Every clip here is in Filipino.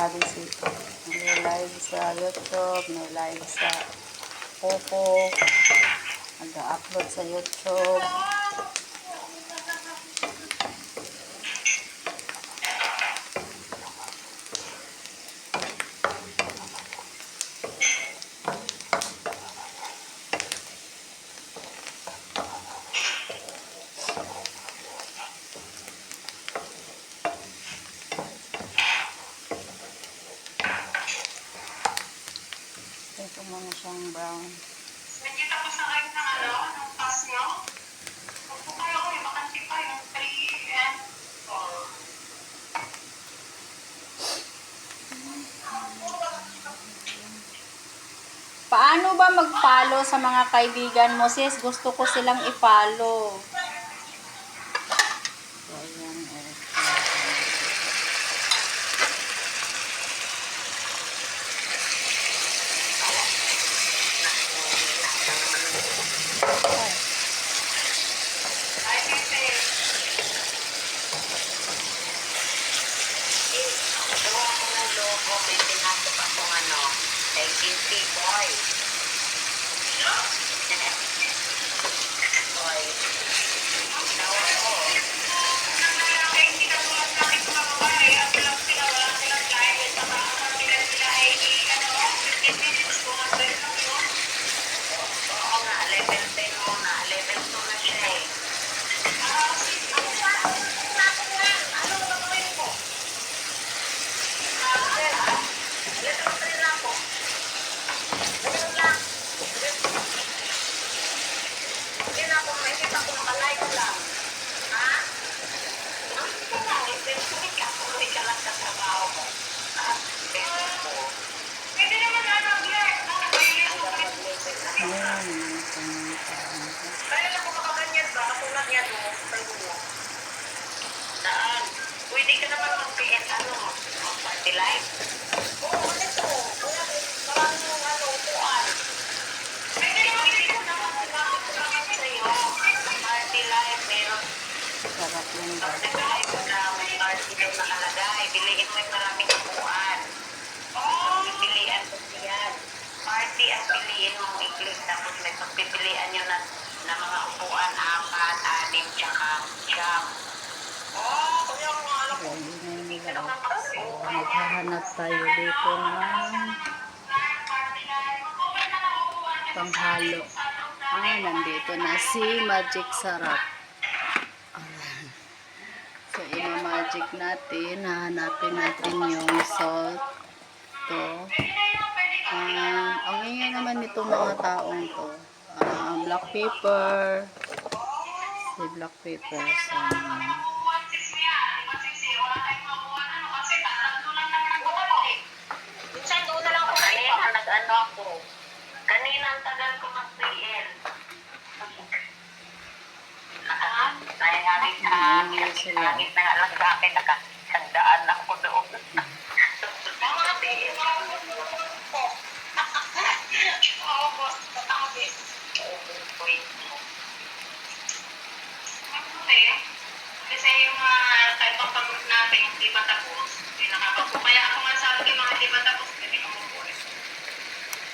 sabi si may live sa YouTube, may live sa Popo, nag-upload sa YouTube. Ito muna siyang brown. Nagkita ko sa kayo ng ng pass nyo. Huwag po kayo ko, makanti pa yung 3 and 4. Paano ba mag-follow sa mga kaibigan mo, sis? Gusto ko silang i-follow. So, ayan, Ay, kasi, gawa ko ng logo, may pinasok akong kay Kinty Boy. Boy. Gawa ko. Kaya hindi na tulad sa akin mga babae, at lang sila, wala silang time, at saka ang sila ay 15 minutes kung ang lang yun. Oo nga, level 10 muna, level 2 na siya eh. Ano ba gawin ko? Level 3 na ako. Ganun lang. Hindi na ako, may kita ko nakalive lang. Ha? Ano ka lang, tuloy ka lang sa trabaho mo. Ha? Pwede naman Blair. Kaya lang kung makaganyan ba, katulad yan mo. Saan? Pwede ka naman mag-PS mag-party live? Oo, ito. Maraming upuan. Pwede ko naman mag-party sa'yo. Party live, meron. sarap yung brown. Party live na may party daw nakalagay. Biliin mo yung maraming upuan. Pagpipilian ko yan. Party ang piliin mong i-click. Tapos may pagpipilian nyo na mga upuan, 4, 6, tsaka siyam. Kaya mga alam ko. Maghahanap tayo dito ng panghalo. Nandito na si Magic Sarap. Ayan. So, ima-magic natin. Hahanapin natin yung salt. To. Ang ingay naman nitong mga taong to. Black pepper. Si black pepper. So, minsan doon na lang ako kanina, nag-ano ako. Kanina ang tagal ko mag-PL. Nahihangit na nga lang sa akin, nakasandaan na ako doon. Mga PL ko. Oo, boss, patabi. Kasi yung type of pagod natin, hindi pa tapos. Hindi nakakapos. Kaya ako nga sabi yung mga hindi pa tapos, hindi ko po.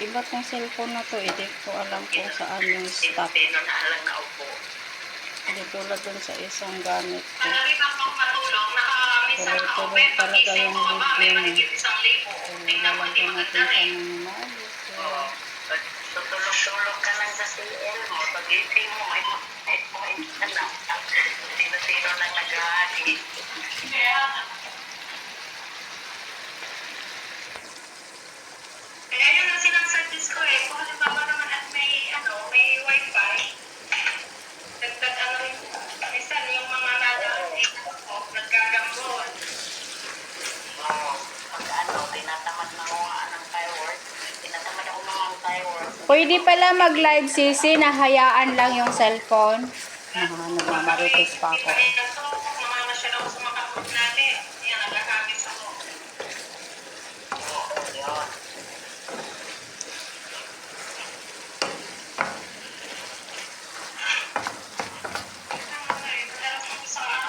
iba tong cellphone na to. Hindi ko alam kung saan yung stop. Sino na alam na upo. Hindi tulad dun sa isang gamit ko. Malaki ba akong matulong? Minsan Tuloy-tuloy na-open. talaga Pag-isip yung mo ba, may video niya. mahigit 1,000. Tingnan mo, hindi Lalagyan natin maganda sa rin. minimalis. Tutulog-tulog ka lang sa CL mo. Pag-isip mo, may point ka na. Sino-sino na nag-ahali. Kaya yun ang sinasuggest ko eh. Kung halimbawa naman at may wifi, dagdag minsan yung mga nagkagambol. Oo. Pag tinatamad na ako ng fireworks. Tinatamad ako mga fireworks. Pwede pala mag-live sisi, nahayaan lang yung cellphone. Nagmamarites pa ako. Namamasyal ako sa mga kapot natin. Yan, nagkakabis ako. Oo, yun.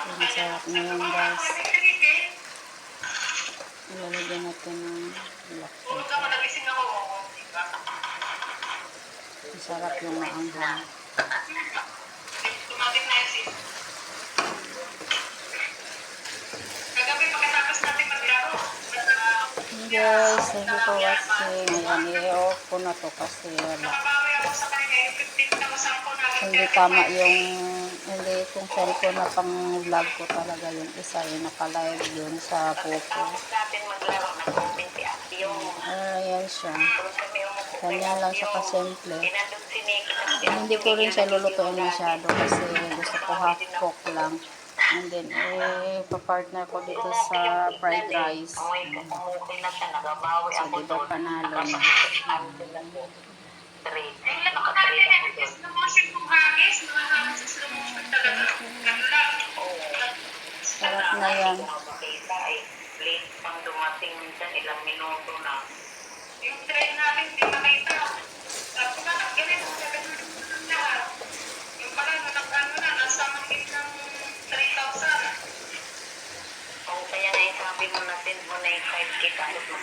Ang sarap na yung guys. lalagyan natin ng black Tulog pepper. ako, nagising ako. Diba? Masarap yung maanghang. Tumating na yun. Kagabi pagkatapos natin maglaro. Guys, thank you for watching. Ayan, i-off ko na to kasi wala. Nakabawi ako sa kanya. Yung 15,000 ko na. Hindi tama yung, hindi itong cellphone na pang vlog ko talaga yung isa yung naka-live yun sa Popo. Pagkatapos natin maglaro, nag-comment si Ate yung Ayan siya. tulog kami umupo kay Ganyan lang Ate siya yung kasimple. pinandun si Nikki. Kasi Hindi ko rin siya lulutuin masyado kasi gusto ko half cook lang. And then, papartner ko dito sa fried rice. Umukay na siya, nagabawi So, ako diba doon. panalo na? Nakasakit ako. Trade. Nakatrade ako doon. Slow motion kong hagis. Mga hagis sa slow motion talaga. Ganda. Oo. Sarap na yan. Makita eh. Late pang dumating minsan, ilang minuto na. Yung train natin, hindi makita. Tapos na, ganito, ganito lahat. Yung pala, nag-ano na, nasa mahigit ng 3,000. Oo, kaya nga yung sabi mo na send mo na yung 5K tapos mag